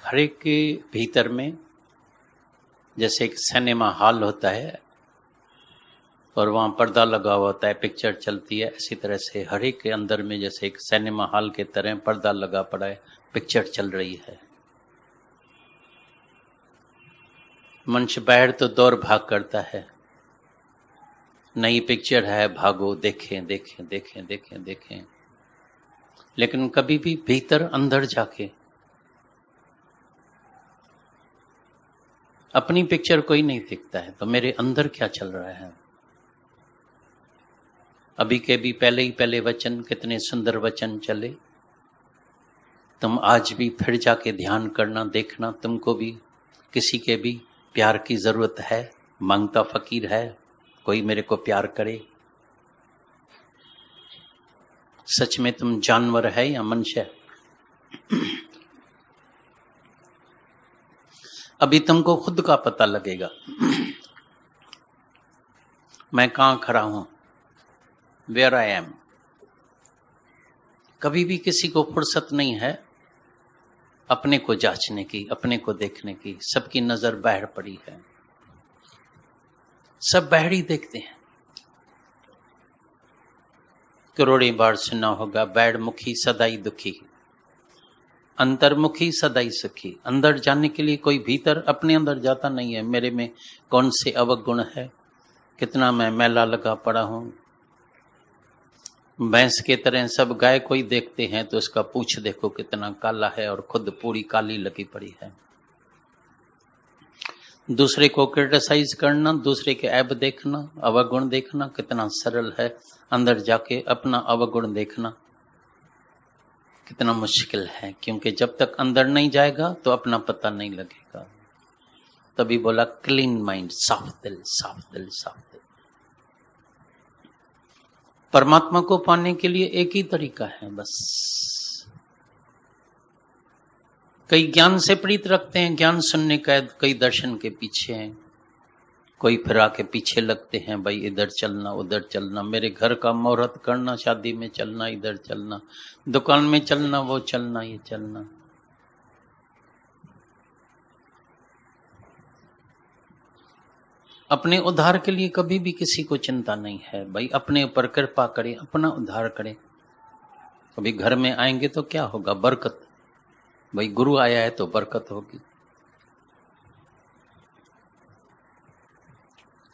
हर एक के भीतर में जैसे एक सिनेमा हॉल होता है और वहाँ पर्दा लगा हुआ होता है, पिक्चर चलती है, इसी तरह से हर एक के अंदर में जैसे एक सिनेमा हॉल के तरह पर्दा लगा पड़ा है, पिक्चर चल रही है। मनुष्य बाहर तो दौड़ भाग करता है, नई पिक्चर है, भागो, देखें देखें देखें देखें देखें, लेकिन कभी भी भीतर अंदर जाके अपनी पिक्चर कोई नहीं दिखता है, तो मेरे अंदर क्या चल रहा है। अभी के भी पहले वचन, कितने सुंदर वचन चले। तुम आज भी फिर जाके ध्यान करना, देखना, तुमको भी किसी के भी प्यार की जरूरत है, मांगता फकीर है, कोई मेरे को प्यार करे। सच में तुम जानवर है या मनुष्य? अभी तुमको खुद का पता लगेगा मैं कहां खड़ा हूं, वेयर आई एम। कभी भी किसी को फुर्सत नहीं है अपने को जांचने की, अपने को देखने की। सबकी नजर बाहर पड़ी है, सब बाहर ही देखते हैं। करोड़ों बार सुना होगा, बैर मुखी सदाई दुखी, अंतर्मुखी सदाई सुखी। अंदर जाने के लिए कोई भीतर अपने अंदर जाता नहीं है। मेरे में कौन से अवगुण है, कितना मैं मैला लगा पड़ा हूं। भैंस के तरह सब गाय को ही देखते हैं तो उसका पूंछ देखो कितना काला है और खुद पूरी काली लगी पड़ी है। दूसरे को क्रिटिसाइज करना, दूसरे के ऐब देखना, अवगुण देखना कितना सरल है। अंदर जाके अपना अवगुण देखना कितना मुश्किल है, क्योंकि जब तक अंदर नहीं जाएगा तो अपना पता नहीं लगेगा। तभी बोला क्लीन माइंड, साफ दिल, साफ दिल, साफ दिल। परमात्मा को पाने के लिए एक ही तरीका है बस। कई ज्ञान से प्रीत रखते हैं, ज्ञान सुनने का, कई दर्शन के पीछे हैं, कोई फिर आके पीछे लगते हैं, भाई इधर चलना उधर चलना, मेरे घर का मुहूर्त करना, शादी में चलना, इधर चलना, दुकान में चलना, वो चलना, ये चलना। अपने उद्धार के लिए कभी भी किसी को चिंता नहीं है। भाई अपने ऊपर कृपा करे, अपना उद्धार करे। कभी घर में आएंगे तो क्या होगा? बरकत। भाई गुरु आया है तो बरकत होगी।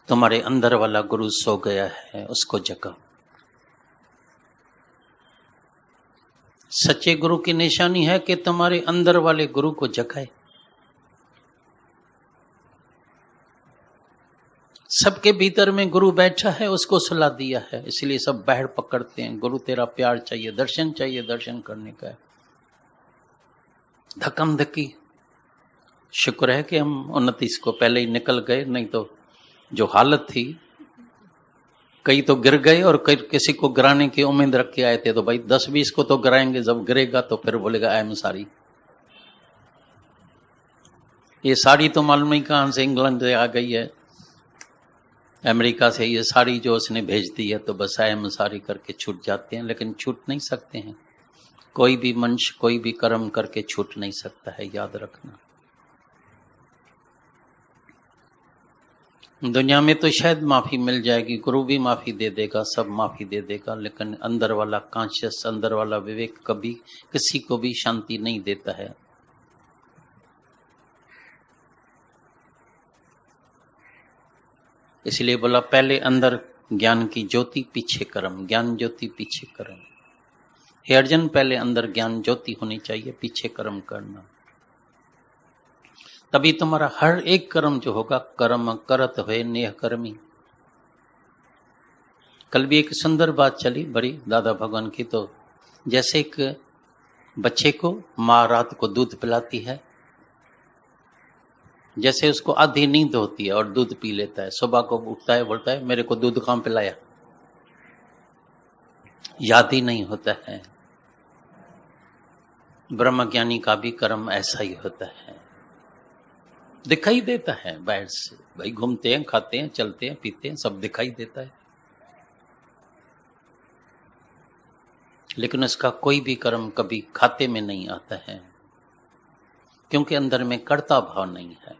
तुम्हारे अंदर वाला गुरु सो गया है, उसको जगाओ। सच्चे गुरु की निशानी है कि तुम्हारे अंदर वाले गुरु को जगाए। सबके भीतर में गुरु बैठा है, उसको सुला दिया है, इसलिए सब बाहर पकड़ते हैं। गुरु तेरा प्यार चाहिए, दर्शन चाहिए, दर्शन करने का है। धक्कम धक्की। शुक्र है कि हम 29 को पहले ही निकल गए, नहीं तो जो हालत थी, कई तो गिर गए और कई किसी को गिराने की उम्मीद रख के आए थे, तो भाई 10-20 को तो गिराएंगे, जब गिरेगा तो फिर बोलेगा आई एम सॉरी। ये साड़ी तो मालूम नहीं कहां से इंग्लैंड से आ गई है, अमेरिका से ये साड़ी जो उसने भेज दी है, तो बस आई एम सॉरी करके छूट जाते हैं। लेकिन छूट नहीं सकते हैं। कोई भी मनुष्य कोई भी कर्म करके छूट नहीं सकता है, याद रखना। दुनिया में तो शायद माफी मिल जाएगी, गुरु भी माफी दे देगा, सब माफी दे देगा, लेकिन अंदर वाला कॉन्शियस, अंदर वाला विवेक कभी किसी को भी शांति नहीं देता है। इसलिए बोला पहले अंदर ज्ञान की ज्योति, पीछे कर्म। ज्ञान ज्योति पीछे कर्म। हे अर्जुन, पहले अंदर ज्ञान ज्योति होनी चाहिए, पीछे कर्म करना। तभी तुम्हारा हर एक कर्म जो होगा, कर्म करत हुए नेह कर्मी। कल भी एक सुंदर बात चली बड़ी दादा भगवान की। तो जैसे एक बच्चे को माँ रात को दूध पिलाती है, जैसे उसको आधी नींद होती है और दूध पी लेता है, सुबह को उठता है, बोलता है मेरे को दूध कहां पिलाया, याद ही नहीं होता है। ब्रह्मज्ञानी का भी कर्म ऐसा ही होता है, दिखाई देता है बाहर से। भाई घूमते हैं, खाते हैं, चलते हैं, पीते हैं, सब दिखाई देता है, लेकिन उसका कोई भी कर्म कभी खाते में नहीं आता है। क्योंकि अंदर में कर्ता भाव नहीं है।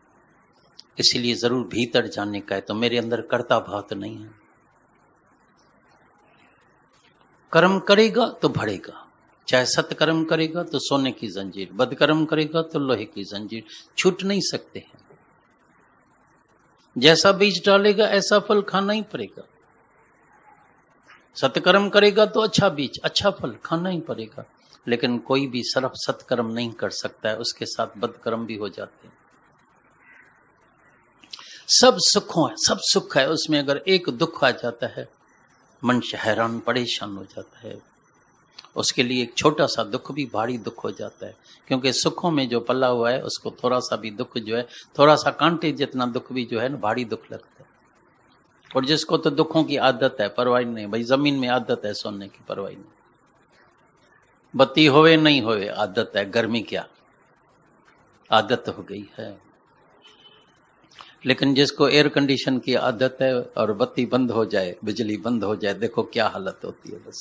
इसीलिए जरूर भीतर जाने का है, तो मेरे अंदर कर्ता भाव तो नहीं है। कर्म करेगा तो बढ़ेगा, चाहे सत्कर्म करेगा तो सोने की जंजीर, बदकर्म करेगा तो लोहे की जंजीर, छूट नहीं सकते हैं। जैसा बीज डालेगा ऐसा फल खाना ही पड़ेगा। सत्कर्म करेगा तो अच्छा बीज, अच्छा फल खाना ही पड़ेगा। लेकिन कोई भी सिर्फ सत्कर्म नहीं कर सकता है, उसके साथ बदकर्म भी हो जाते हैं। सब सुखों है, सब सुख है, उसमें अगर एक दुख आ जाता है मनुष्य हैरान परेशान हो जाता है। उसके लिए एक छोटा सा दुख भी भारी दुख हो जाता है, क्योंकि सुखों में जो पला हुआ है उसको थोड़ा सा भी दुख जो है, थोड़ा सा कांटे जितना दुख भी जो है ना भारी दुख लगता है। और जिसको तो दुखों की आदत है, परवाह नहीं भाई, जमीन में आदत है सोने की, परवाह नहीं। बत्ती होवे नहीं होवे आदत है, गर्मी क्या आदत हो गई है। लेकिन जिसको एयर कंडीशन की आदत है और बत्ती बंद हो जाए, बिजली बंद हो जाए, देखो क्या हालत होती है। बस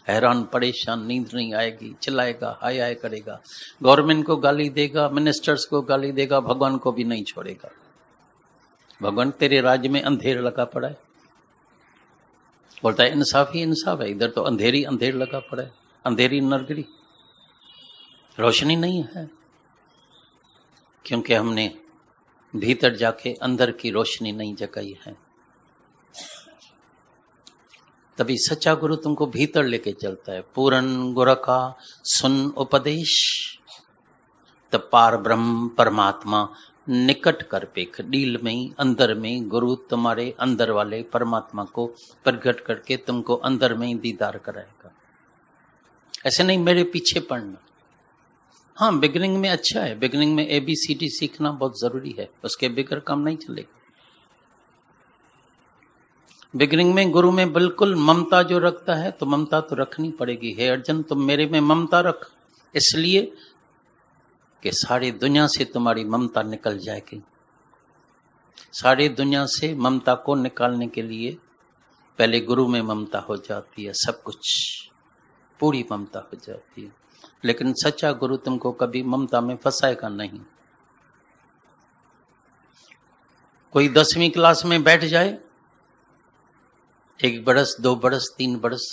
हैरान परेशान, नींद नहीं आएगी, चिल्लाएगा, हाय हाय करेगा, गवर्नमेंट को गाली देगा, मिनिस्टर्स को गाली देगा, भगवान को भी नहीं छोड़ेगा। भगवान तेरे राज्य में अंधेर लगा पड़ा है, बोलता है इंसाफ ही इंसाफ है, इधर तो अंधेरी अंधेर लगा पड़ा है, अंधेरी नरगरी, रोशनी नहीं है। क्योंकि हमने भीतर जाके अंदर की रोशनी नहीं जगाई है। तभी सच्चा गुरु तुमको भीतर लेके चलता है। पूरन गुरु का सुन उपदेश, तब पार ब्रह्म परमात्मा निकट कर पेख, डील में ही अंदर में गुरु तुम्हारे अंदर वाले परमात्मा को प्रकट करके तुमको अंदर में ही दीदार कराएगा। ऐसे नहीं मेरे पीछे पड़ना। हाँ, बिगिनिंग में अच्छा है, बिगिनिंग में ABCD सीखना बहुत जरूरी है, उसके बगैर काम नहीं चलेगा। बिगिनिंग में गुरु में बिल्कुल ममता जो रखता है तो ममता तो रखनी पड़ेगी। हे अर्जुन, तुम मेरे में ममता रख, इसलिए कि सारी दुनिया से तुम्हारी ममता निकल जाएगी। सारी दुनिया से ममता को निकालने के लिए पहले गुरु में ममता हो जाती है, सब कुछ पूरी ममता हो जाती है। लेकिन सच्चा गुरु तुमको कभी ममता में फंसाएगा नहीं। कोई 10वीं क्लास में बैठ जाए, 1 बरस 2 बरस 3 बरस,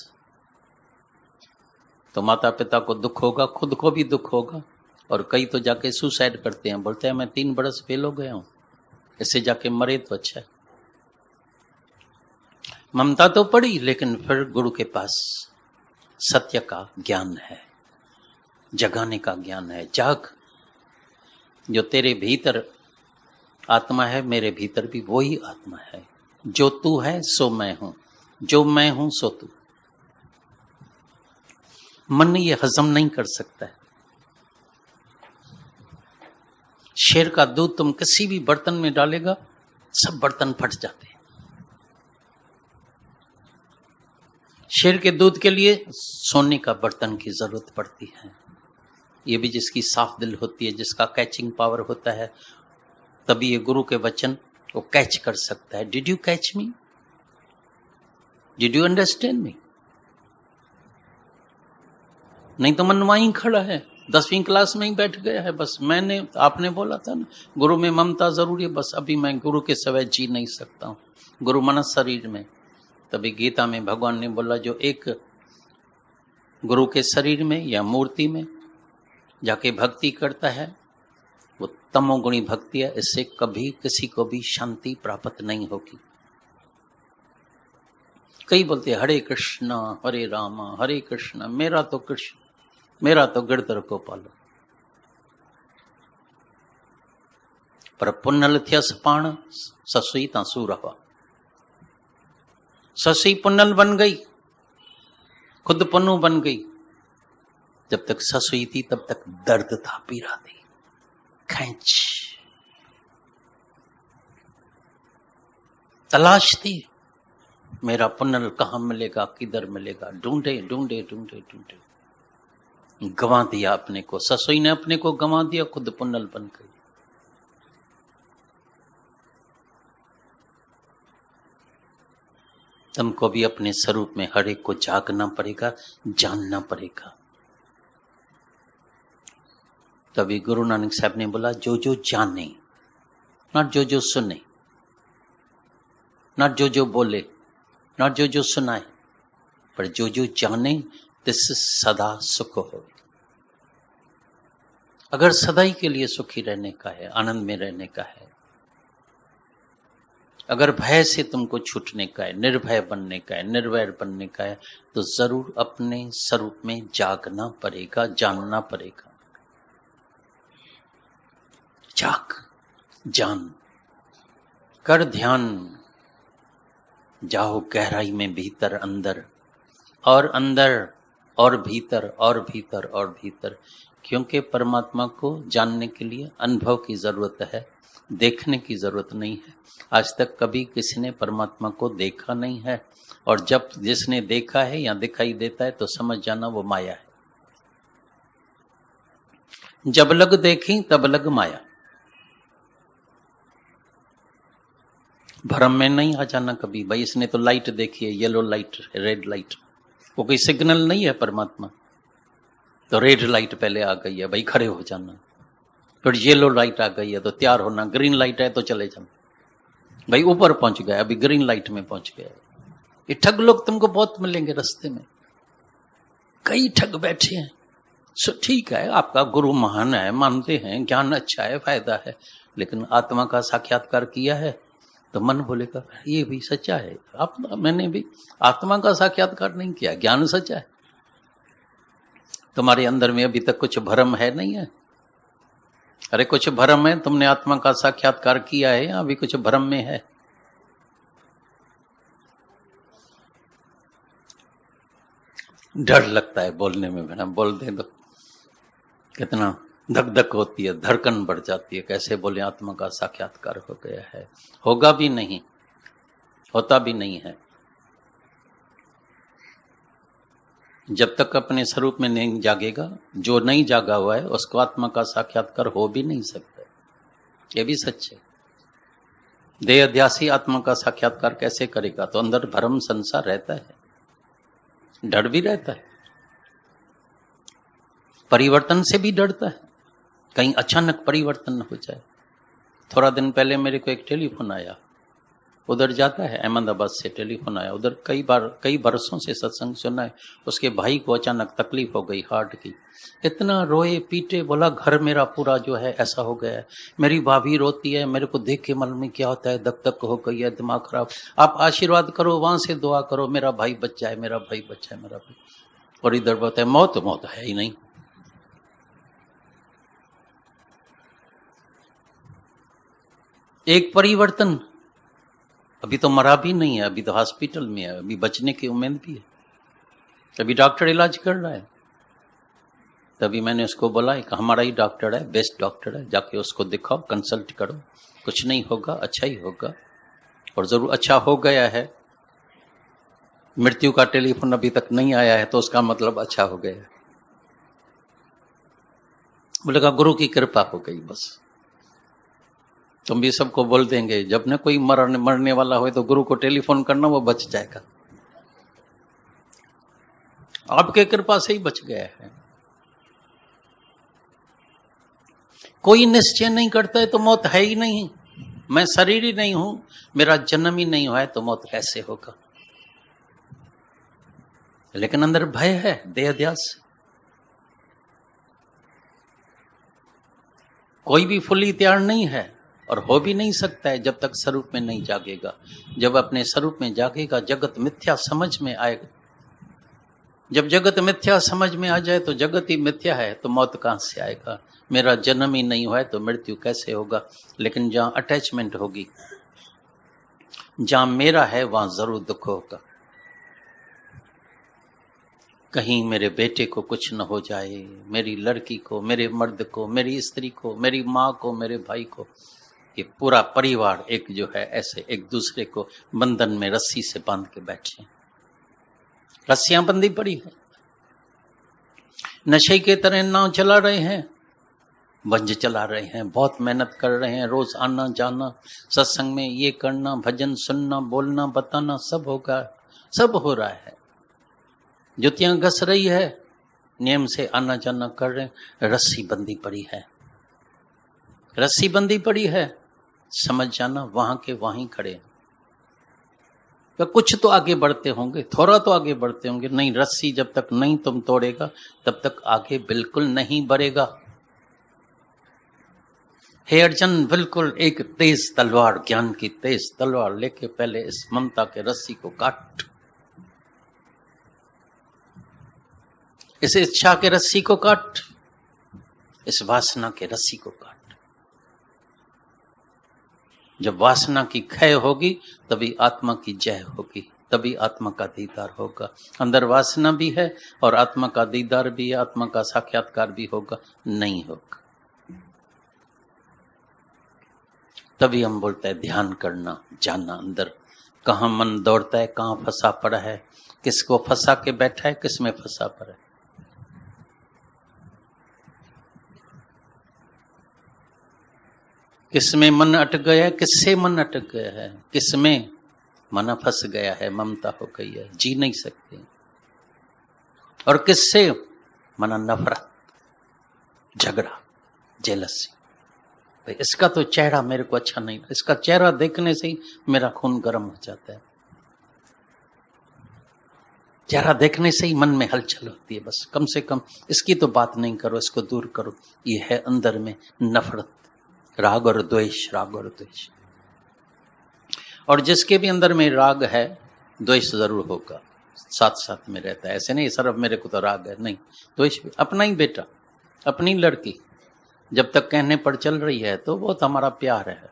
तो माता पिता को दुख होगा, खुद को भी दुख होगा। और कई तो जाके सुसाइड करते हैं, बोलते हैं मैं 3 बरस फेल हो गया हूं, इससे जाके मरे तो अच्छा है। ममता तो पड़ी, लेकिन फिर गुरु के पास सत्य का ज्ञान है, जगाने का ज्ञान है। जाग, जो तेरे भीतर आत्मा है, मेरे भीतर भी वही आत्मा है। जो तू है सो मैं हूं, जो मैं हूं सो तू। मन ये हजम नहीं कर सकता है। शेर का दूध तुम किसी भी बर्तन में डालेगा, सब बर्तन फट जाते हैं। शेर के दूध के लिए सोने का बर्तन की जरूरत पड़ती है। ये भी जिसकी साफ दिल होती है, जिसका कैचिंग पावर होता है, तभी ये गुरु के वचन वो कैच कर सकता है। Did you catch me? Did you understand me? नहीं तो मन वहीं खड़ा है, 10वीं क्लास में ही बैठ गया है। बस आपने बोला था ना, गुरु में ममता जरूरी है, बस अभी मैं गुरु के सिवाय जी नहीं सकता हूं। गुरु मन शरीर में, तभी गीता में भगवान ने बोला जो एक गुरु के शरीर में या मूर्ति में जाके भक्ति करता है, वो तमोगुणी भक्ति है, इससे कभी किसी को भी शांति प्राप्त नहीं होगी। कई बोलते हरे कृष्णा हरे रामा हरे कृष्णा, मेरा तो कृष्ण, मेरा तो गिरधर को पालो। पर पुन्नल थियस पाण ससुई तांसू रहा। ससुई पुन्नल बन गई, खुद पुन्नू बन गई। जब तक ससुई थी तब तक दर्द था, पीड़ा थी, खैंच, तलाश थी। मेरा पुन्नल कहां मिलेगा, किधर मिलेगा, ढूंढे ढूंढे ढूंढे ढूंढे, गंवा दिया अपने को। ससुई ने अपने को गंवा दिया, खुद पुन्नल बन गई। तुमको भी अपने स्वरूप में हर एक को जागना पड़ेगा, जानना पड़ेगा। तभी गुरु नानक साहब ने बोला जो जो जाने, नॉट जो जो सुने, नॉट जो जो बोले, नॉट जो जो सुनाए, पर जो जो जाने तिस सदा सुख हो। अगर सदाई के लिए सुखी रहने का है, आनंद में रहने का है, अगर भय से तुमको छूटने का है, निर्भय बनने का है, निर्वैर बनने का है, तो जरूर अपने स्वरूप में जागना पड़ेगा, जानना पड़ेगा। जाग, जान कर ध्यान, जाओ गहराई में भीतर अंदर और अंदर और भीतर और भीतर और भीतर, क्योंकि परमात्मा को जानने के लिए अनुभव की जरूरत है, देखने की जरूरत नहीं है। आज तक कभी किसी ने परमात्मा को देखा नहीं है, और जब जिसने देखा है या दिखाई देता है तो समझ जाना वो माया है। जब लग देखी तब लग माया। भ्रम में नहीं आ जाना कभी, भाई इसने तो लाइट देखी है, येलो लाइट, रेड लाइट, वो कोई सिग्नल नहीं है परमात्मा। तो रेड लाइट पहले आ गई है, भाई खड़े हो जाना, फिर येलो लाइट आ गई है तो तैयार होना, ग्रीन लाइट है तो चले जाना, भाई ऊपर पहुंच गया, अभी ग्रीन लाइट में पहुंच गया। ये ठग लोग तुमको बहुत मिलेंगे रास्ते में, कई ठग बैठे हैं। सो ठीक है, आपका गुरु महान है, मानते हैं, ज्ञान अच्छा है, फायदा है, लेकिन आत्मा का साक्षात्कार किया है तो मन बोलेगा ये भी सच्चा है। मैंने भी आत्मा का साक्षात्कार नहीं किया, ज्ञान सच्चा है। तुम्हारे अंदर में अभी तक कुछ भ्रम है नहीं है? अरे कुछ भ्रम है, तुमने आत्मा का साक्षात्कार किया है या अभी कुछ भ्रम में है? डर लगता है बोलने में, बिना बोल दे तो कितना धक धक होती है, धड़कन बढ़ जाती है, कैसे बोले आत्मा का साक्षात्कार हो गया है। होगा भी नहीं, होता भी नहीं है। जब तक अपने स्वरूप में नहीं जागेगा, जो नहीं जागा हुआ है उसको आत्मा का साक्षात्कार हो भी नहीं सकता। ये भी सच है। देह अध्यासी आत्मा का साक्षात्कार कैसे करेगा? तो अंदर भ्रम संसार रहता है, डर भी रहता है, परिवर्तन से भी डरता है, कहीं अचानक परिवर्तन न हो जाए। थोड़ा दिन पहले मेरे को एक टेलीफोन आया, उधर जाता है अहमदाबाद से टेलीफोन आया, उधर कई बरसों से सत्संग सुना है। उसके भाई को अचानक तकलीफ हो गई हार्ट की, इतना रोए पीटे, बोला घर मेरा पूरा जो है ऐसा हो गया है, मेरी भाभी रोती है, मेरे को देख के मन में क्या होता है, धक धक हो गई है, दिमाग खराब, आप आशीर्वाद करो, वहां से दुआ करो, मेरा भाई बच जाए, मेरा भाई बच जाए, मेरा भाई। और इधर बोलता है मौत मौत है ही नहीं। एक परिवर्तन, अभी तो मरा भी नहीं है, अभी तो हॉस्पिटल में है, अभी बचने की उम्मीद भी है, अभी डॉक्टर इलाज कर रहा है। तभी मैंने उसको बोला एक हमारा ही डॉक्टर है, बेस्ट डॉक्टर है, जाके उसको दिखाओ, कंसल्ट करो, कुछ नहीं होगा, अच्छा ही होगा, और जरूर अच्छा हो गया है। मृत्यु का टेलीफोन अभी तक नहीं आया है तो उसका मतलब अच्छा हो गया है। बोलेगा गुरु की कृपा हो गई बस। तुम भी सबको बोल देंगे, जब न कोई मरने वाला हो तो गुरु को टेलीफोन करना, वो बच जाएगा। आपके कृपा से ही बच गया है। कोई निश्चय नहीं करता है तो मौत है ही नहीं, मैं शरीर ही नहीं हूं, मेरा जन्म ही नहीं हुआ है तो मौत कैसे होगा? लेकिन अंदर भय है, देहाध्यास। कोई भी फुल्ली तैयार नहीं है और हो भी नहीं सकता है जब तक स्वरूप में नहीं जागेगा। जब अपने स्वरूप में जागेगा, जगत मिथ्या समझ में आएगा। जब जगत मिथ्या समझ में आ जाए तो जगत ही मिथ्या है तो मौत कहां से आएगा? मेरा जन्म ही नहीं हुआ है तो मृत्यु कैसे होगा? लेकिन जहां अटैचमेंट होगी, जहां मेरा है, वहां जरूर दुख होगा। कहीं मेरे बेटे को कुछ न हो जाए, मेरी लड़की को, मेरे मर्द को, मेरी स्त्री को, मेरी माँ को, मेरे भाई को। ये पूरा परिवार एक जो है ऐसे एक दूसरे को बंधन में रस्सी से बांध के बैठे, रस्सियां बंधी पड़ी है, नशे के तरह नाव चला रहे हैं, वंज चला रहे हैं, बहुत मेहनत कर रहे हैं, रोज आना जाना, सत्संग में ये करना, भजन सुनना, बोलना, बताना, सब होगा, सब हो रहा है। जुतियां घस रही है, नियम से आना जाना कर रहे हैं, रस्सी बंदी पड़ी है, रस्सी बंदी पड़ी है, समझ जाना वहां के वहीं खड़े हैं। तो कुछ तो आगे बढ़ते होंगे, थोड़ा तो आगे बढ़ते होंगे, नहीं रस्सी जब तक नहीं तुम तोड़ेगा तब तक आगे बिल्कुल नहीं बढ़ेगा। हे अर्जुन, बिल्कुल एक तेज तलवार, ज्ञान की तेज तलवार लेके पहले इस ममता के रस्सी को काट, इस इच्छा के रस्सी को काट, इस वासना के रस्सी को काट। जब वासना की क्षय होगी तभी आत्मा की जय होगी, तभी आत्मा का दीदार होगा। अंदर वासना भी है और आत्मा का दीदार भी है, आत्मा का साक्षात्कार भी होगा, नहीं होगा। तभी हम बोलते हैं ध्यान करना, जानना अंदर कहाँ मन दौड़ता है, कहाँ फंसा पड़ा है, किसको फंसा के बैठा है, किस में फंसा पड़ा है। किसमें मन अटक गया है, किससे मन अटक गया है, किसमें मन फंस गया है, ममता हो गई है, जी नहीं सकते। और किससे मना नफरत, झगड़ा, जेलसी। इसका तो चेहरा मेरे को अच्छा नहीं, इसका चेहरा देखने से ही मेरा खून गर्म हो जाता है, चेहरा देखने से ही मन में हलचल होती है। बस कम से कम इसकी तो बात नहीं करो, इसको दूर करो। ये है अंदर में नफरत, राग और द्वेष, राग और द्वेष। और जिसके भी अंदर में राग है, द्वेष जरूर होगा, साथ साथ में रहता है। ऐसे नहीं सर अब मेरे को तो राग है, नहीं, द्वेष भी। अपना ही बेटा, अपनी लड़की जब तक कहने पर चल रही है तो बहुत हमारा प्यार है,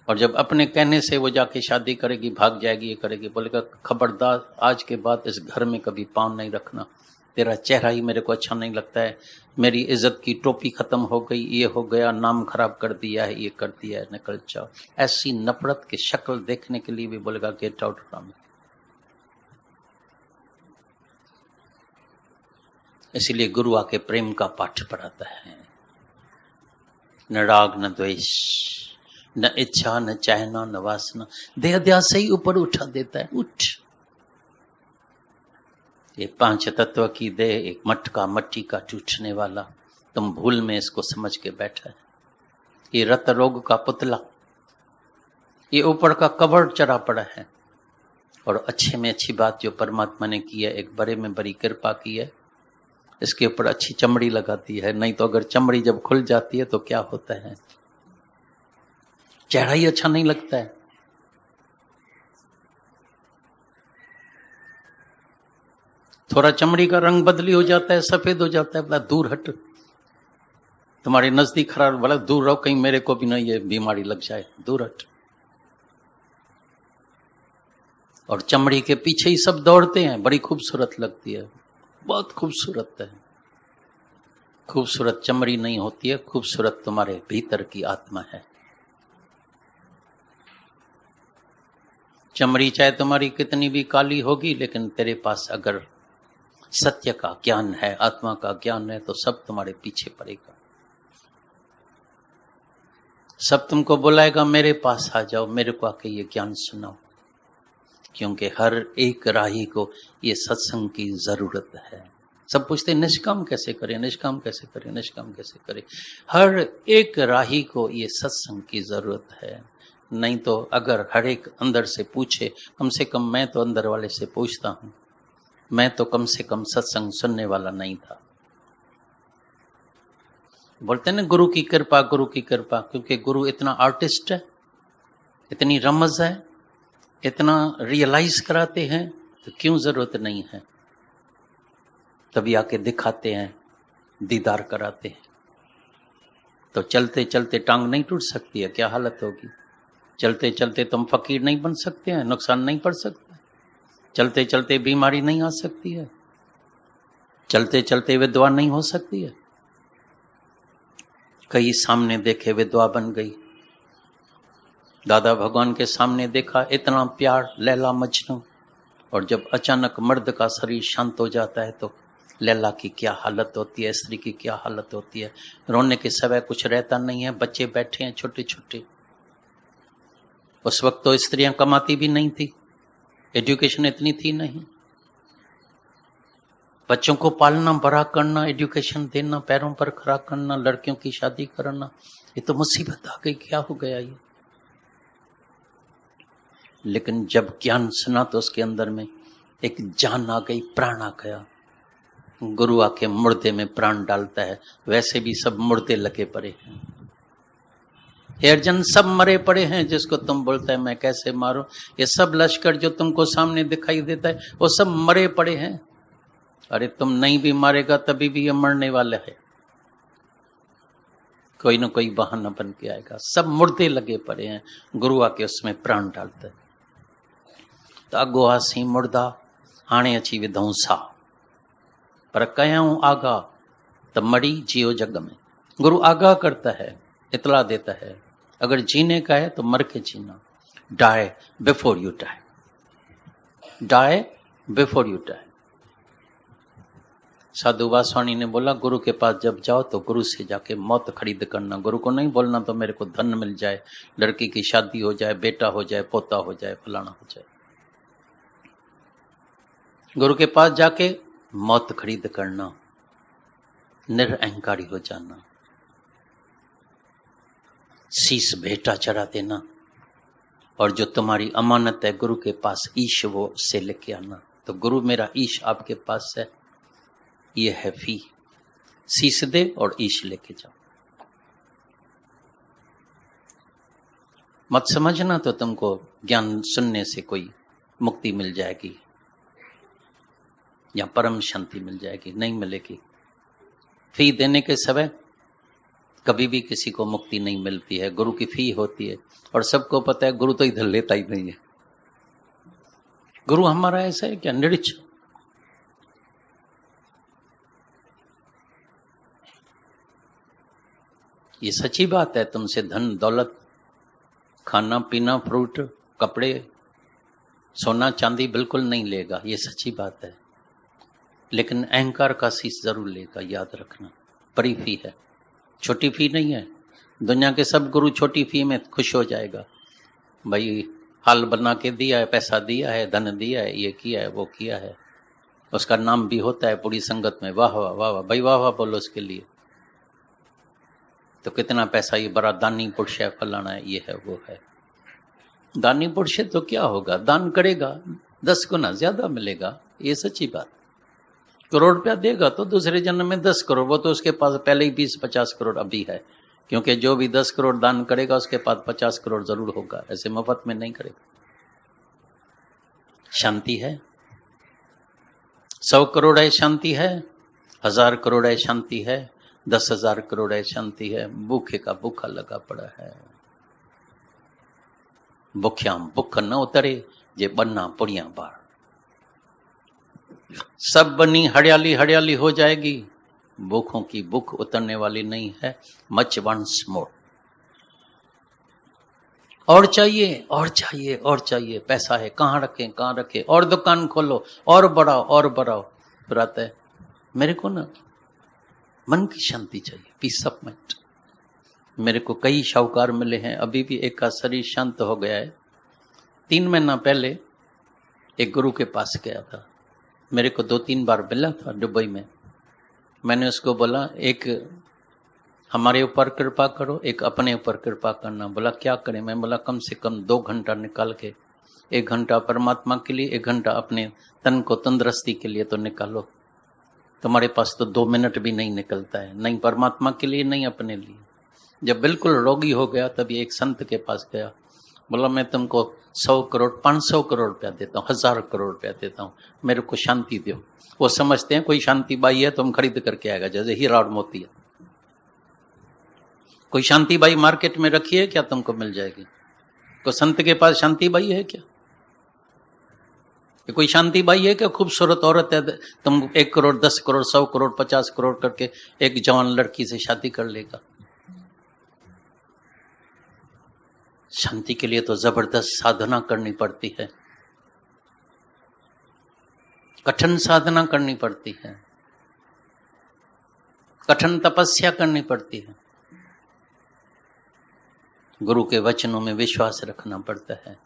और जब अपने कहने से वो जाके शादी करेगी, भाग जाएगी, ये करेगी, बोलेगा खबरदार आज के बाद इस घर में कभी पाँव नहीं रखना, तेरा चेहरा ही मेरे को अच्छा नहीं लगता है, मेरी इज्जत की टोपी खत्म हो गई, ये हो गया, नाम खराब कर दिया है, ये कर दिया है, निकल जाओ। ऐसी नफरत की शक्ल देखने के लिए भी बोलेगा गेट आउट फ्रॉम। इसीलिए गुरु आके प्रेम का पाठ पढ़ाता है, न राग न द्वेष, न इच्छा, न चाहना, न वासना, देह ध्यास से ही ऊपर उठा देता है। उठ, ये 5 तत्व की देह एक मटका, मट्टी का टूटने वाला, तुम भूल में इसको समझ के बैठा है। ये रत रोग का पुतला, ये ऊपर का कवर चढ़ा पड़ा है। और अच्छे में अच्छी बात जो परमात्मा ने की है, एक बड़े में बड़ी कृपा की है, इसके ऊपर अच्छी चमड़ी लगा दी है। नहीं तो अगर चमड़ी जब खुल जाती है तो क्या होता है, चेहरा ही अच्छा नहीं लगता है। थोड़ा चमड़ी का रंग बदली हो जाता है, सफेद हो जाता है, बोला दूर हट, तुम्हारे नजदीक खराब, बोला दूर रहो, कहीं मेरे को भी नहीं ये बीमारी लग जाए, दूर हट। और चमड़ी के पीछे ही सब दौड़ते हैं, बड़ी खूबसूरत लगती है, बहुत खूबसूरत है। खूबसूरत चमड़ी नहीं होती है, खूबसूरत तुम्हारे भीतर की आत्मा है। चमड़ी चाहे तुम्हारी कितनी भी काली होगी, लेकिन तेरे पास अगर सत्य का ज्ञान है, आत्मा का ज्ञान है, तो सब तुम्हारे पीछे पड़ेगा। सब तुमको बुलाएगा, मेरे पास आ जाओ, मेरे को आके ये ज्ञान सुनाओ। क्योंकि हर एक राही को ये सत्संग की जरूरत है। सब पूछते निष्काम कैसे करें, निष्काम कैसे करें, निष्काम कैसे करें। हर एक राही को ये सत्संग की जरूरत है। नहीं तो अगर हर एक अंदर से पूछे, कम से कम मैं तो अंदर वाले से पूछता हूं, मैं तो कम से कम सत्संग सुनने वाला नहीं था। बोलते हैं ना गुरु की कृपा, गुरु की कृपा, क्योंकि गुरु इतना आर्टिस्ट है, इतनी रमज है, इतना रियलाइज कराते हैं, तो क्यों जरूरत नहीं है। तभी आके दिखाते हैं, दीदार कराते हैं। तो चलते चलते टांग नहीं टूट सकती है, क्या हालत होगी। चलते चलते तुम फकीर नहीं बन सकते हैं, नुकसान नहीं पड़ सकता। चलते चलते बीमारी नहीं आ सकती है, चलते चलते विधवा नहीं हो सकती है। कई सामने देखे विधवा बन गई, दादा भगवान के सामने देखा, इतना प्यार, लैला मजनू। और जब अचानक मर्द का शरीर शांत हो जाता है तो लैला की क्या हालत होती है, स्त्री की क्या हालत होती है। रोने के समय कुछ रहता नहीं है, बच्चे बैठे हैं छोटे छोटे। उस वक्त तो स्त्रियां कमाती भी नहीं थी, एजुकेशन इतनी थी नहीं। बच्चों को पालना, बड़ा करना, एजुकेशन देना, पैरों पर खड़ा करना, लड़कियों की शादी करना, ये तो मुसीबत आ गई, क्या हो गया ये। लेकिन जब ज्ञान सुना तो उसके अंदर में एक जान आ गई, प्राण आ गया। गुरु आके मुर्दे में प्राण डालता है, वैसे भी सब मुर्दे लगे पड़े हैं। हे अर्जुन, सब मरे पड़े हैं। जिसको तुम बोलता है मैं कैसे मारूं, ये सब लश्कर जो तुमको सामने दिखाई देता है वो सब मरे पड़े हैं। अरे तुम नहीं भी मारेगा तभी भी ये मरने वाला है, कोई ना कोई बहाना बन के आएगा। सब मुर्दे लगे पड़े हैं, गुरु आके उसमें प्राण डालता है। तो अगो आसी मुर्दा हाणे अची विधऊं सा, पर कयूं आगा तब मरी जियो जग में। गुरु आगाह करता है, इतला देता है, अगर जीने का है तो मर के जीना। Die before you die, die before you die. Sadhu Vaswani ने बोला, गुरु के पास जब जाओ तो गुरु से जाके मौत खरीद करना। गुरु को नहीं बोलना तो मेरे को धन मिल जाए, लड़की की शादी हो जाए, बेटा हो जाए, पोता हो जाए, फलाना हो जाए। गुरु के पास जाके मौत खरीद करना, निरअहंकारी हो जाना, शीश भेंटा चढ़ा देना, और जो तुम्हारी अमानत है गुरु के पास ईश, वो से लेके आना। तो गुरु मेरा ईश आपके पास है, ये है फी, शीश दे और ईश लेके जाओ। मत समझना तो तुमको ज्ञान सुनने से कोई मुक्ति मिल जाएगी या परम शांति मिल जाएगी, नहीं मिलेगी। फी देने के समय कभी भी किसी को मुक्ति नहीं मिलती है, गुरु की फी होती है। और सबको पता है गुरु तो इधर लेता ही नहीं है। गुरु हमारा ऐसा है क्या, निरीक्ष। ये सच्ची बात है, तुमसे धन दौलत, खाना पीना, फ्रूट, कपड़े, सोना चांदी बिल्कुल नहीं लेगा, ये सच्ची बात है। लेकिन अहंकार का शीश जरूर लेगा, याद रखना। बड़ी फी है, छोटी फी नहीं है। दुनिया के सब गुरु छोटी फी में खुश हो जाएगा, भाई हाल बना के दिया है, पैसा दिया है, धन दिया है, ये किया है, वो किया है, उसका नाम भी होता है पूरी संगत में, वाह वाह वाह वाह, भाई वाह वाह बोलो उसके लिए। तो कितना पैसा, ये बड़ा दानी पुरुष है, फलाना है, ये है, वो है। दानी पुरुष है तो क्या होगा, दान करेगा 10 गुना ज्यादा मिलेगा, ये सच्ची बात। करोड़ रुपया देगा तो दूसरे जन्म में 10 करोड़, वो तो उसके पास पहले ही 20-50 करोड़ अभी है, क्योंकि जो भी 10 करोड़ दान करेगा उसके पास 50 करोड़ जरूर होगा, ऐसे मुफ्त में नहीं करेगा। शांति है, 100 करोड़ है शांति है, 1000 करोड़ है शांति है, 10,000 करोड़ है शांति है। भूखे का भूखा लगा पड़ा है, भूख्याम भूख न उतरे जे बन्ना पुड़िया बार। सब बनी हरियाली हरियाली हो जाएगी, भूखों की भूख उतरने वाली नहीं है। मच वंस मोर, और चाहिए और चाहिए और चाहिए। पैसा है, कहाँ रखें कहाँ रखें, और दुकान खोलो, और बढ़ाओ और बढ़ाओ। फिर आता है मेरे को ना मन की शांति चाहिए, पीस ऑफ माइंड। मेरे को कई शाहूकार मिले हैं, अभी भी एक का शरीर शांत हो गया है। 3 महीना पहले एक गुरु के पास गया था, मेरे को 2-3 बार मिला था दुबई में। मैंने उसको बोला, एक हमारे ऊपर कृपा करो, एक अपने ऊपर कृपा करना। बोला क्या करें? मैं बोला कम से कम 2 घंटा निकाल के, 1 घंटा परमात्मा के लिए, 1 घंटा अपने तन को तंदुरुस्ती के लिए तो निकालो। तुम्हारे पास तो 2 मिनट भी नहीं निकलता है, नहीं परमात्मा के लिए नहीं अपने लिए। जब बिल्कुल रोगी हो गया तभी एक संत के पास गया, बोला मैं तुमको 100 करोड़ 500 करोड़ रुपया देता हूँ, 1000 करोड़ रुपया देता हूँ, मेरे को शांति दो। वो समझते हैं कोई शांति बाई है तो हम खरीद करके आएगा, जैसे हीरा और मोती है। कोई शांति बाई मार्केट में रखी है क्या, तुमको मिल जाएगी? कोई संत के पास शांति बाई है क्या? कोई शांति बाई है क्या? खूबसूरत औरत है, तुम 1 करोड़ 10 करोड़ 100 करोड़ 50 करोड़ करके एक जवान लड़की से शादी कर लेगा। शांति के लिए तो जबरदस्त साधना करनी पड़ती है, कठिन साधना करनी पड़ती है, कठिन तपस्या करनी पड़ती है, गुरु के वचनों में विश्वास रखना पड़ता है,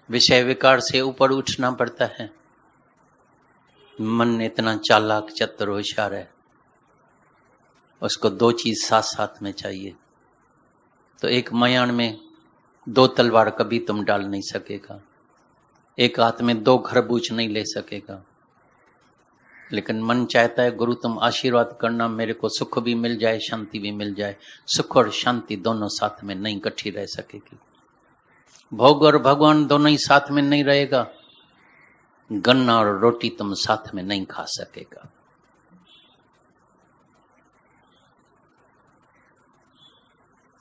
विषय विकार से ऊपर उठना पड़ता है, मन इतना चालाक चतुर होशियार है, उसको दो चीज साथ साथ में चाहिए। तो एक मयान में दो तलवार कभी तुम डाल नहीं सकेगा, एक हाथ में दो खरबूज नहीं ले सकेगा। लेकिन मन चाहता है गुरु तुम आशीर्वाद करना, मेरे को सुख भी मिल जाए शांति भी मिल जाए। सुख और शांति दोनों साथ में नहीं इकट्ठी रह सकेगी। भोग और भगवान दोनों ही साथ में नहीं रहेगा। गन्ना और रोटी तुम साथ में नहीं खा सकेगा।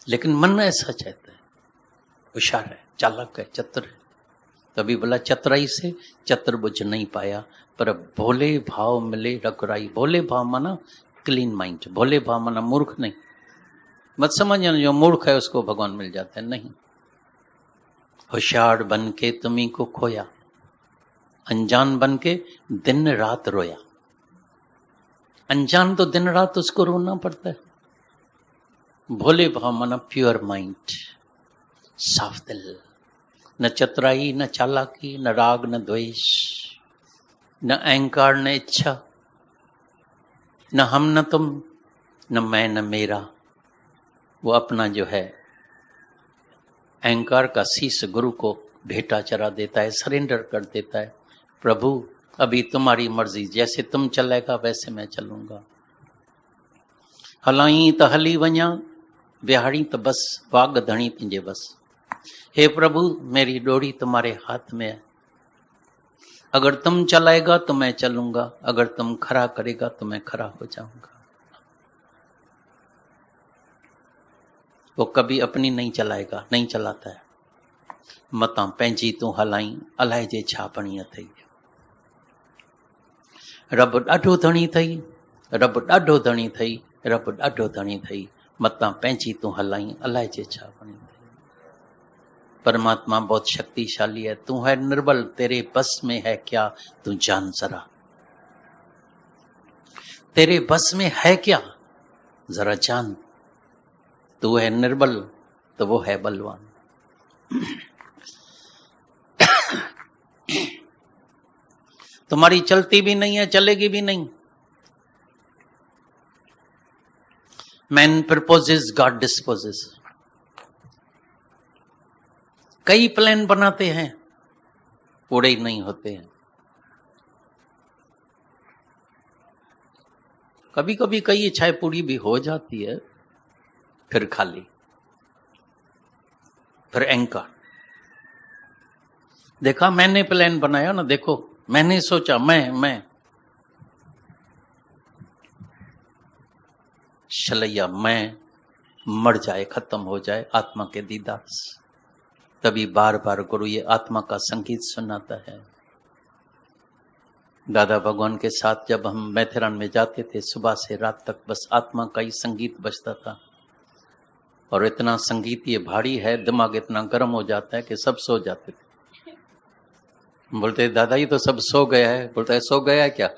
लेकिन मन ऐसा चाहता है, होशियार है, चालाक है, चतुर है। तभी बोला चतुराई से चतुर्भुज नहीं पाया, पर भोले भाव मिले रघुराई। भोले भाव माना क्लीन माइंड, भोले भाव माना मूर्ख नहीं। मत समझना जो मूर्ख है उसको भगवान मिल जाते हैं, नहीं। होशियार बन के तुम्ही को खोया, अनजान बन के दिन रात रोया। अनजान तो दिन रात उसको रोना पड़ता है। भोले भाव माना प्योर माइंड, साफ दिल, न चतुराई न चालाकी, न राग न द्वेष, न अहंकार न इच्छा, न हम न तुम, न मैं न मेरा। वो अपना जो है अहंकार का शीश गुरु को भेंटा चढ़ा देता है, सरेंडर कर देता है। प्रभु अभी तुम्हारी मर्जी, जैसे तुम चलेगा वैसे मैं चलूंगा। हलाई त हली वञा, बिहाड़ी तो बस, वाग धणी तुझे बस। हे प्रभु मेरी डोरी तुम्हारे हाथ में है, अगर तुम चलाएगा तो मैं चलूंगा, अगर तुम खड़ा करेगा तो मैं खड़ा हो जाऊंगा। वो कभी अपनी नहीं चलाएगा, नहीं चलाता है। मता पंहिंजी तूं हलाई, अलाए जे छा बणीअ अथई। रब ॾाढो धणी अथई, रब ॾाढो धणी अथई, रब ॾाढो धणी अथई। मता पंहिंजी तूं हलाई, अलाए जे छा बणी अथई। परमात्मा बहुत शक्तिशाली है। तू है निर्बल, तेरे बस में है क्या, तू जान जरा। तेरे बस में है क्या, जरा जान। तू है निर्बल तो वो है बलवान। तुम्हारी चलती भी नहीं है, चलेगी भी नहीं। Man proposes, God disposes. कई प्लान बनाते हैं, पूरे ही नहीं होते हैं। कभी कभी कई इच्छाएं पूरी भी हो जाती है, फिर खाली, फिर अहंकार। देखा मैंने प्लान बनाया ना, देखो मैंने सोचा, मैं शलैया, मैं मर जाए, खत्म हो जाए आत्मा के दीदार से। तभी बार बार गुरु ये आत्मा का संगीत सुनाता है। दादा भगवान के साथ जब हम मैथेरान में जाते थे, सुबह से रात तक बस आत्मा का ही संगीत बजता था। और इतना संगीत ये भारी है, दिमाग इतना गर्म हो जाता है कि सब सो जाते थे। बोलते दादा ये तो सब सो गया है। बोलता है सो गया है क्या?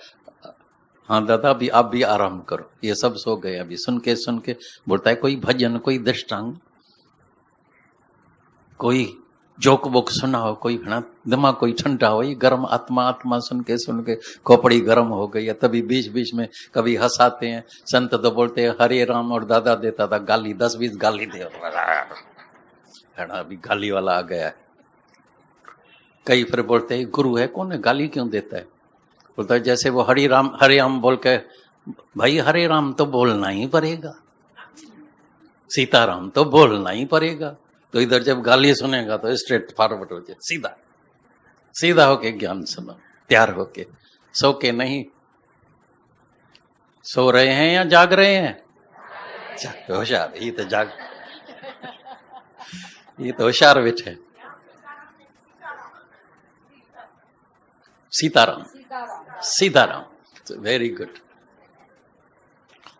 हाँ दादा अभी आप भी आराम करो, ये सब सो गए अभी सुन के। बोलता है कोई भजन, कोई दृष्टांत, कोई जोक वोक सुना हो, कोई घना दिमाग कोई ठंडा हो। ये गर्म आत्मा सुन के खोपड़ी गर्म हो गई है। तभी बीच बीच में कभी हंसाते हैं। संत तो बोलते हैं हरे राम, और दादा देता था गाली, 10-20 गाली दे, अभी गाली वाला आ गया है। कई फिर बोलते हैं गुरु है कौन है, गाली क्यों देता है? बोलता है जैसे वो हरे राम बोल के, भाई हरे राम तो बोलना ही पड़ेगा, सीताराम तो बोलना ही पड़ेगा। तो इधर जब गाली सुनेगा तो स्ट्रेट फॉरवर्ड हो जाए, सीधा होके ज्ञान सुनो, तैयार होके, सो के नहीं। सो रहे हैं या जाग रहे हैं? होशियार, ये तो होशियार बैठे। Sitaram, very good.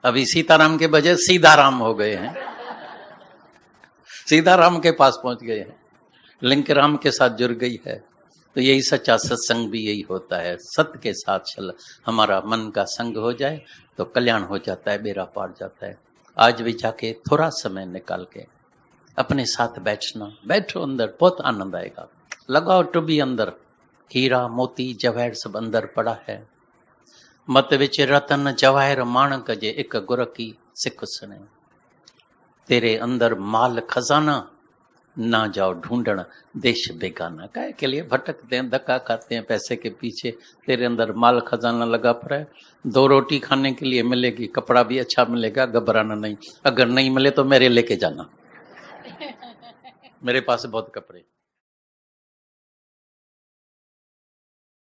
अभी सीताराम के बजाय सीधाराम हो गए हैं, सीधाराम के पास पहुंच गए हैं, लिंक राम के साथ जुड़ गई है। तो यही सच्चा सत्संग भी यही होता है। सत्य के साथ चल हमारा मन का संग हो जाए तो कल्याण हो जाता है, बेड़ा पार जाता है। आज भी जाके थोड़ा समय निकाल के अपने साथ बैठो अंदर, बहुत आनंद आएगा। लगाओ टुबी अंदर, हीरा मोती जवाहर सब अंदर पड़ा है। मत विच रतन जवाहिर माणक जे एक गुर की सिख सुने। तेरे अंदर माल खजाना, ना जाओ ढूंढण देश बेगाना। काहे के लिए भटकते हैं, धक्का खाते हैं पैसे के पीछे। तेरे अंदर माल खजाना लगा पड़ा है, 2 रोटी खाने के लिए मिलेगी, कपड़ा भी अच्छा मिलेगा, घबराना नहीं। अगर नहीं मिले तो मेरे लेके जाना, मेरे पास बहुत कपड़े।